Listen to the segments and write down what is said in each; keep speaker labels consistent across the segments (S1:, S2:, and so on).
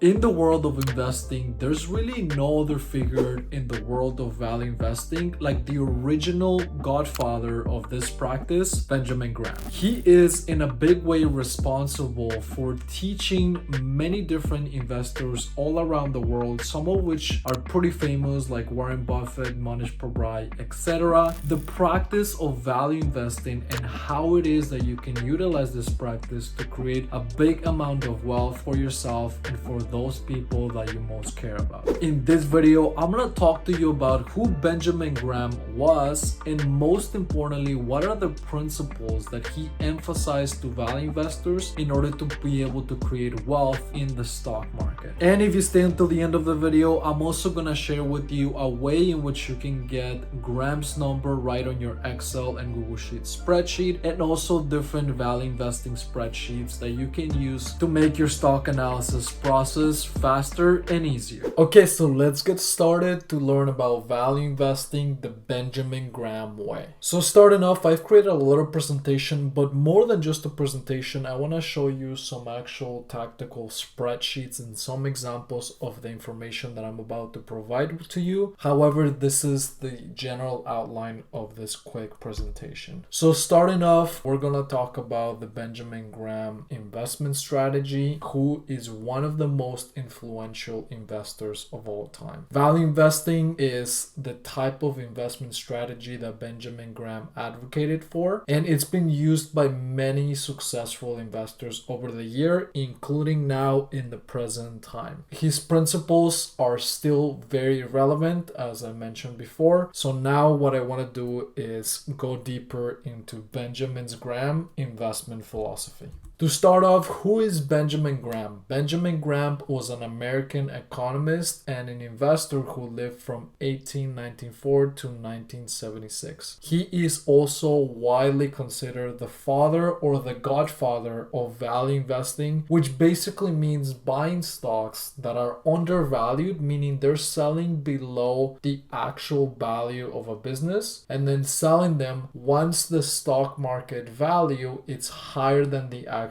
S1: In the world of investing, there's really no other figure in the world of value investing like the original godfather of this practice, Benjamin Graham. He is in a big way responsible for teaching many different investors all around the world, some of which are pretty famous like Warren Buffett, Manish Prabhai, etc. The practice of value investing and how it is that you can utilize this practice to create a big amount of wealth for yourself and for those people that you most care about. In this video, I'm gonna talk to you about who Benjamin Graham was and most importantly, what are the principles that he emphasized to value investors in order to be able to create wealth in the stock market. And if you stay until the end of the video, I'm also gonna share with you a way in which you can get Graham's number right on your Excel and Google Sheets spreadsheet, and also different value investing spreadsheets that you can use to make your stock analysis process faster and easier. Okay, so let's get started to learn about value investing the Benjamin Graham way. So starting off, I've created a little presentation, but more than just a presentation, I want to show you some actual tactical spreadsheets and some examples of the information that I'm about to provide to you. However, this is the general outline of this quick presentation. So starting off, we're going to talk about the Benjamin Graham investment strategy, who is one of the most influential investors of all time. Value investing is the type of investment strategy that Benjamin Graham advocated for, and it's been used by many successful investors over the year, including now in the present time. His principles are still very relevant, as I mentioned before. So now what I want to do is go deeper into Benjamin Graham investment philosophy. To start off, who is Benjamin Graham? Benjamin Graham was an American economist and an investor who lived from 1894 to 1976. He is also widely considered the father or the godfather of value investing, which basically means buying stocks that are undervalued, meaning they're selling below the actual value of a business, and then selling them once the stock market value is higher than the actual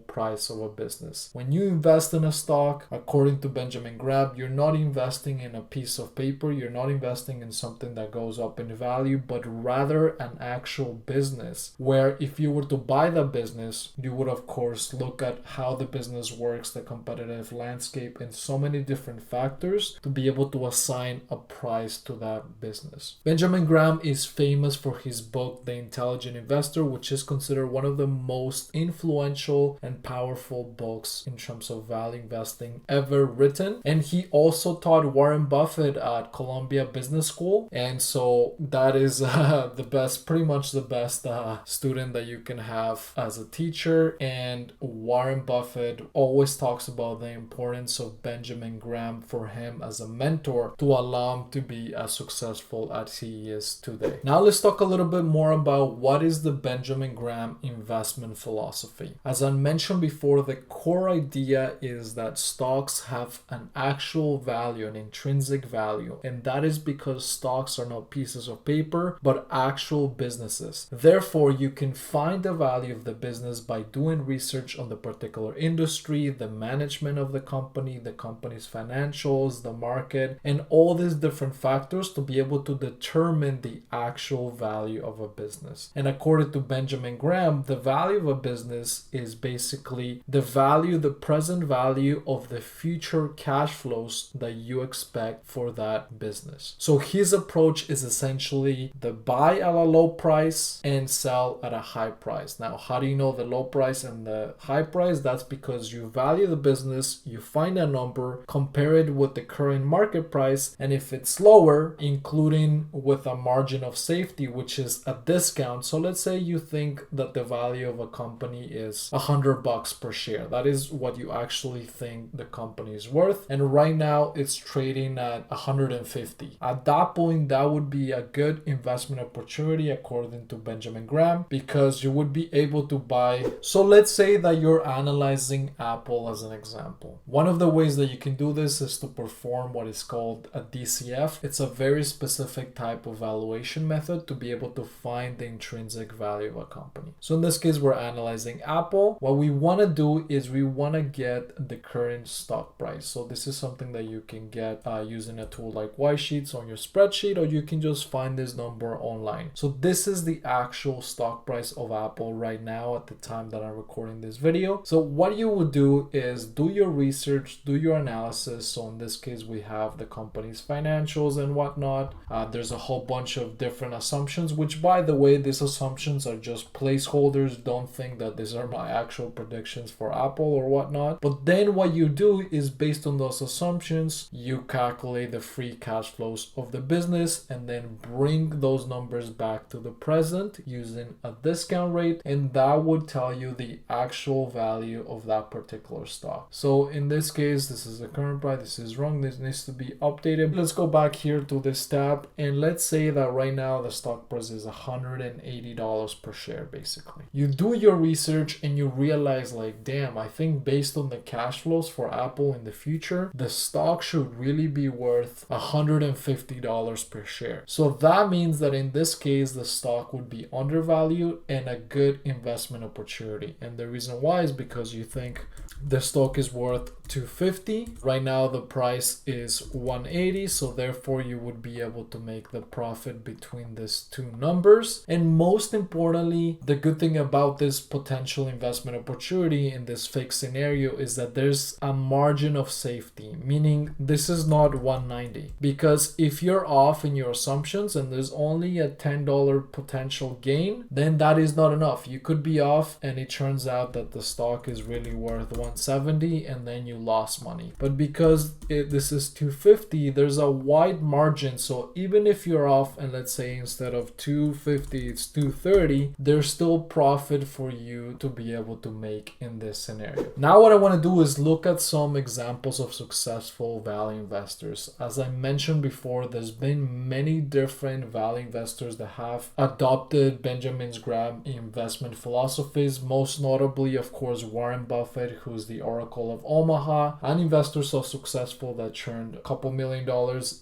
S1: price of a business. When you invest in a stock, according to Benjamin Graham, you're not investing in a piece of paper, you're not investing in something that goes up in value, but rather an actual business, where if you were to buy the business, you would of course look at how the business works, the competitive landscape, and so many different factors to be able to assign a price to that business. Benjamin Graham is famous for his book, The Intelligent Investor, which is considered one of the most influential and powerful books in terms of value investing ever written. And he also taught Warren Buffett at Columbia Business School. And so that is the best, pretty much the best student that you can have as a teacher. And Warren Buffett always talks about the importance of Benjamin Graham for him as a mentor to allow him to be as successful as he is today. Now let's talk a little bit more about what is the Benjamin Graham investment philosophy. As I mentioned before, the core idea is that stocks have an actual value, an intrinsic value, and that is because stocks are not pieces of paper, but actual businesses. Therefore, you can find the value of the business by doing research on the particular industry, the management of the company's financials, the market, and all these different factors to be able to determine the actual value of a business. And according to Benjamin Graham, the value of a business is basically the value, the present value of the future cash flows that you expect for that business. So his approach is essentially the buy at a low price and sell at a high price. Now, how do you know the low price and the high price? That's because you value the business, you find a number, compare it with the current market price, and if it's lower, including with a margin of safety, which is a discount. So let's say you think that the value of a company is $100 per share. That is what you actually think the company is worth. And right now it's trading at 150. At that point, that would be a good investment opportunity according to Benjamin Graham, because you would be able to buy. So let's say that you're analyzing Apple as an example. One of the ways that you can do this is to perform what is called a DCF. It's a very specific type of valuation method to be able to find the intrinsic value of a company. So in this case, we're analyzing Apple. Apple, what we want to do is we want to get the current stock price. So this is something that you can get using a tool like Y-Sheets on your spreadsheet, or you can just find this number online. So this is the actual stock price of Apple right now at the time that I'm recording this video. So what you would do is do your research, do your analysis. So in this case, we have the company's financials and whatnot. There's a whole bunch of different assumptions, which by the way, these assumptions are just placeholders. Don't think that these are my actual predictions for Apple or whatnot. But then what you do is based on those assumptions, you calculate the free cash flows of the business and then bring those numbers back to the present using a discount rate, and that would tell you the actual value of that particular stock. So in this case, this is the current price, this is wrong, this needs to be updated. Let's go back here to this tab, and let's say that right now the stock price is $180 per share basically. You do your research and you realize like, damn, I think based on the cash flows for Apple in the future, the stock should really be worth $150 per share. So that means that in this case, the stock would be undervalued and a good investment opportunity. And the reason why is because you think the stock is worth $250. Right now the price is $180, so therefore you would be able to make the profit between these two numbers. And most importantly, the good thing about this potential investment opportunity in this fixed scenario is that there's a margin of safety, meaning this is not $190, because if you're off in your assumptions and there's only a $10 potential gain, then that is not enough. You could be off and it turns out that the stock is really worth $170 and then you lost money. But because this is $250, there's a wide margin. So even if you're off and let's say instead of $250 it's $230, there's still profit for you to be able to make in this scenario. Now what I want to do is look at some examples of successful value investors. As I mentioned before, there's been many different value investors that have adopted Benjamin Graham investment philosophies, most notably of course Warren Buffett, who's the Oracle of Omaha, an investor so successful that turned a couple $1 million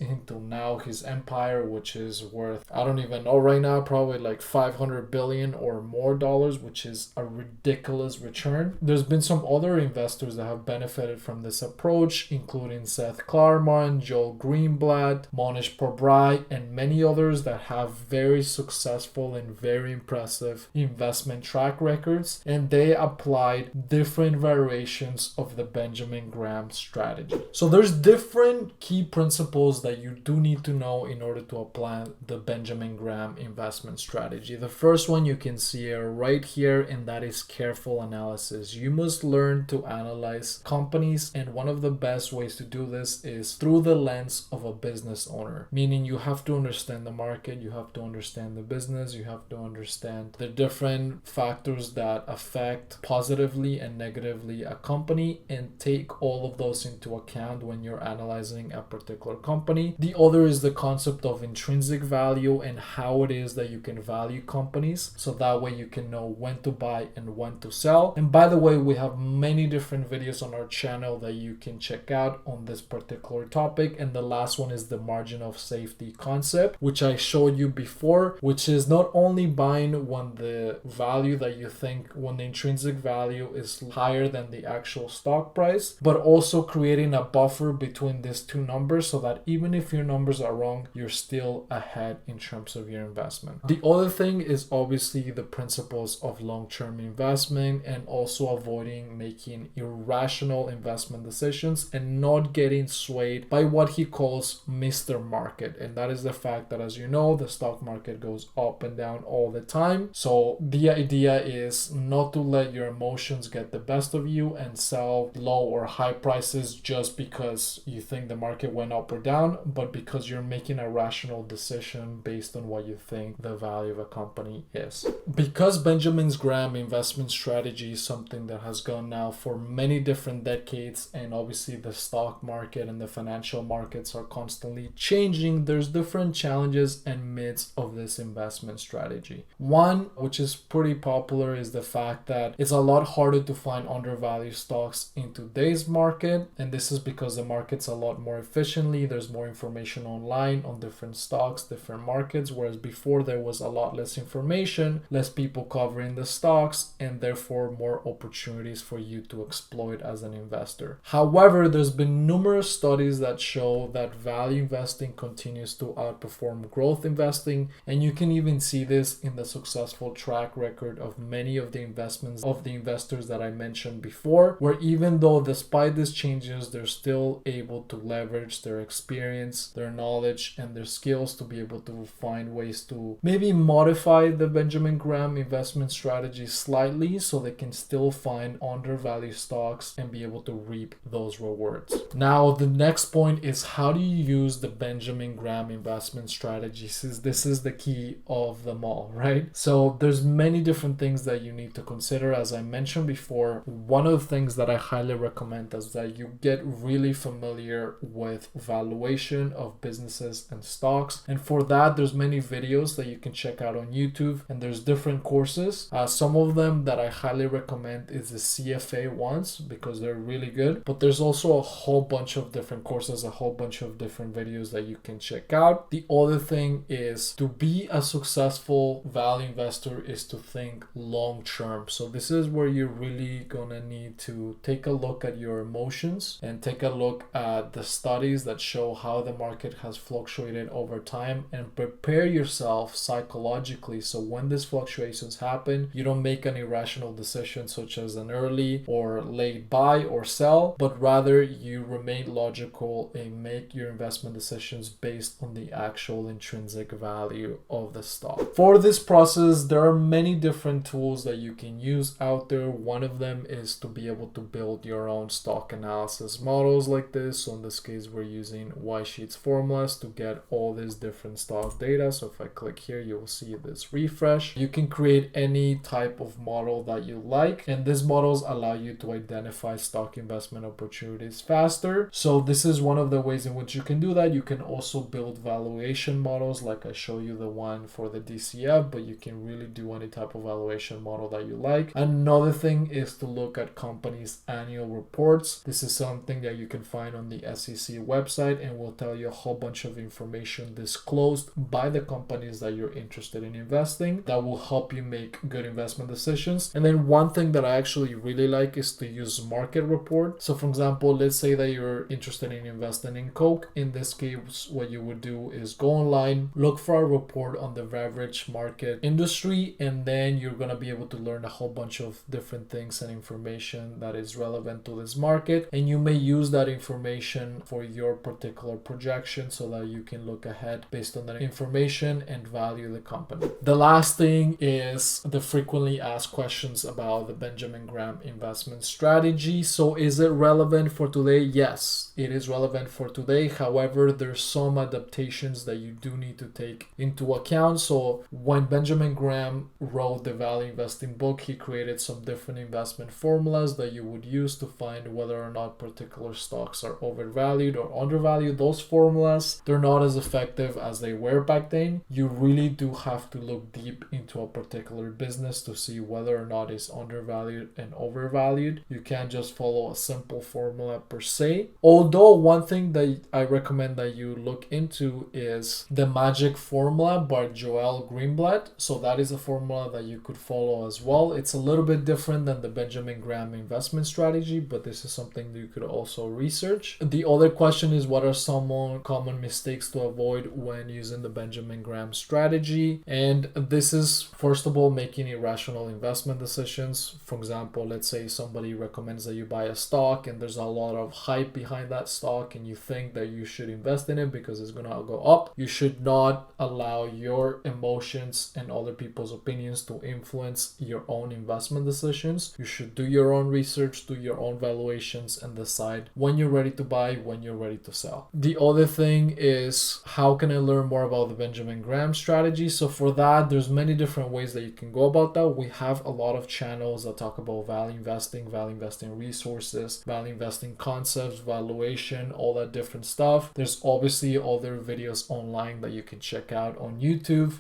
S1: into now his empire, which is worth, I don't even know right now, probably like 500 billion or more dollars, which is a ridiculous return. There's been some other investors that have benefited from this approach, including Seth Klarman, Joel Greenwald, Monish Pabrai, and many others that have very successful and very impressive investment track records, and they applied different variations of the Benjamin Graham strategy. So there's different key principles that you do need to know in order to apply the Benjamin Graham investment strategy. The first one you can see right here, and that is careful analysis. You must learn to analyze companies, and one of the best ways to do this is through the lens of a business owner, meaning you have to understand the market, you have to understand the business, you have to understand the different factors that affect positively and negatively a company, and take all of those into account when you're analyzing a particular company. The other is the concept of intrinsic value and how it is that you can value companies, so that way you can know when to buy and when to sell. And by the way, we have many different videos on our channel that you can check out on this particular topic. And the last one is the margin of safety concept, which I showed you before, which is not only buying when the value that you think, when the intrinsic value is higher than the actual stock price, but also creating a buffer between these two numbers so that even if your numbers are wrong, you're still ahead in terms of your investment. The other thing is obviously the principles of long-term investment, and also avoiding making irrational investment decisions and not getting swayed by what he calls Mr. Market. And that is the fact that, as you know, the stock market goes up and down all the time. So the idea is not to let your emotions get the best of you and sell low or high prices just because you think the market went up or down, but because you're making a rational decision based on what you think the value of a company is. Because Benjamin Graham investment strategy is something that has gone now for many different decades, and obviously the stock market and the financial markets are constantly changing, there's different challenges and myths of this investment strategy. One, which is pretty popular, is the fact that it's a lot harder to find undervalued stocks in today's today's market, and this is because the market's a lot more efficiently. There's more information online on different stocks, different markets, whereas before there was a lot less information, less people covering the stocks, and therefore more opportunities for you to exploit as an investor. However, there's been numerous studies that show that value investing continues to outperform growth investing, and you can even see this in the successful track record of many of the investments of the investors that I mentioned before, where even though despite these changes, they're still able to leverage their experience, their knowledge, and their skills to be able to find ways to maybe modify the Benjamin Graham investment strategy slightly so they can still find undervalued stocks and be able to reap those rewards. Now, the next point is, how do you use the Benjamin Graham investment strategy? Since this is the key of them all, right? So there's many different things that you need to consider. As I mentioned before, one of the things that I highly recommend is that you get really familiar with valuation of businesses and stocks. And for that, there's many videos that you can check out on YouTube, and there's different courses. Some of them that I highly recommend is the CFA ones because they're really good. But there's also a whole bunch of different courses, a whole bunch of different videos that you can check out. The other thing is, to be a successful value investor is to think long term. So this is where you're really gonna need to take a look at your emotions and take a look at the studies that show how the market has fluctuated over time, and prepare yourself psychologically so when these fluctuations happen, you don't make an irrational decision such as an early or late buy or sell, but rather you remain logical and make your investment decisions based on the actual intrinsic value of the stock. For this process, there are many different tools that you can use out there. One of them is to be able to build your own stock analysis models like this. So in this case, we're using Y-Sheets formulas to get all these different stock data. So if I click here, you will see this refresh. You can create any type of model that you like, and these models allow you to identify stock investment opportunities faster. So this is one of the ways in which you can do that. You can also build valuation models, like I show you the one for the DCF, but you can really do any type of valuation model that you like. Another thing is to look at companies' annual reports. This is something that you can find on the SEC website, and will tell you a whole bunch of information disclosed by the companies that you're interested in investing that will help you make good investment decisions. And then one thing that I actually really like is to use market report. So for example, let's say that you're interested in investing in Coke. In this case, what you would do is go online, look for a report on the beverage market industry, and then you're going to be able to learn a whole bunch of different things and information that is relevant to this market, and you may use that information for your particular projection so that you can look ahead based on that information and value the company. The last thing is the frequently asked questions about the Benjamin Graham investment strategy. So is it relevant for today? Yes, it is relevant for today. However, there's some adaptations that you do need to take into account. So when Benjamin Graham wrote the value investing book, he created some different investment formulas that you would use to find whether or not particular stocks are overvalued or undervalued. Those formulas, they're not as effective as they were back then. You really do have to look deep into a particular business to see whether or not it's undervalued and overvalued. You can't just follow a simple formula per se. Although one thing that I recommend that you look into is the magic formula by Joel Greenblatt. So that is a formula that you could follow as well. It's a little bit different than the Benjamin Graham investment strategy, but this is something that you could also research. The other question is, what are some more common mistakes to avoid when using the Benjamin Graham strategy? And this is, first of all, making irrational investment decisions. For example, let's say somebody recommends that you buy a stock and there's a lot of hype behind that stock and you think that you should invest in it because it's going to go up. You should not allow your emotions and other people's opinions to influence your own investment decisions. You should do your own research, do your own valuations, and decide when you're ready to buy, when you're ready to sell. The other thing is, how can I learn more about the Benjamin Graham strategy? So for that, there's many different ways that you can go about that. We have a lot of channels that talk about value investing resources, value investing concepts, valuation, all that different stuff. There's obviously other videos online that you can check out on YouTube.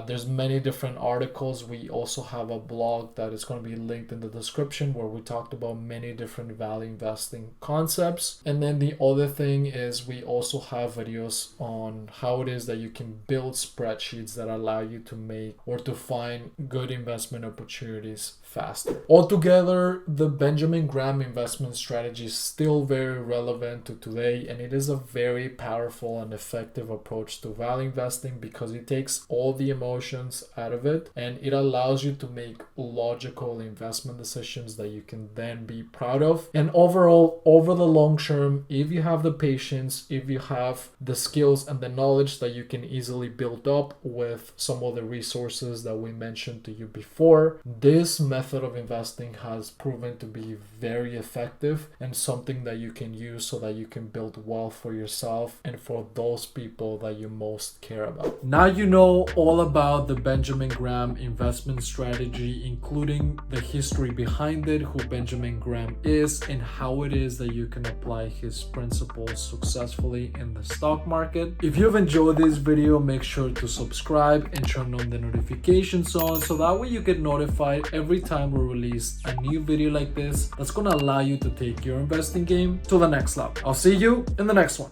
S1: There's many different articles. We also have a blog that is going to be linked in the description where we talked about many different value investing concepts. And then the other thing is we also have videos on how it is that you can build spreadsheets that allow you to make or to find good investment opportunities faster. Altogether, the Benjamin Graham investment strategy is still very relevant to today, and it is a very powerful and effective approach to value investing because it takes all the emotions out of it and it allows you to make logical investment decisions that you can then be proud of. And overall, over the long term, if you have the patience, if you have the skills and the knowledge that you can easily build up with some of the resources that we mentioned to you before, this method of investing has proven to be very effective and something that you can use so that you can build wealth for yourself and for those people that you most care about. Now you know all about the Benjamin Graham investment strategy, including the history behind it, who Benjamin Graham is, and how it is that you can apply his principles successfully in the stock market. If you've enjoyed this video, make sure to subscribe and turn on the notifications on so that way you get notified every time we release a new video like this that's going to allow you to take your investing game to the next level. I'll see you in the next one.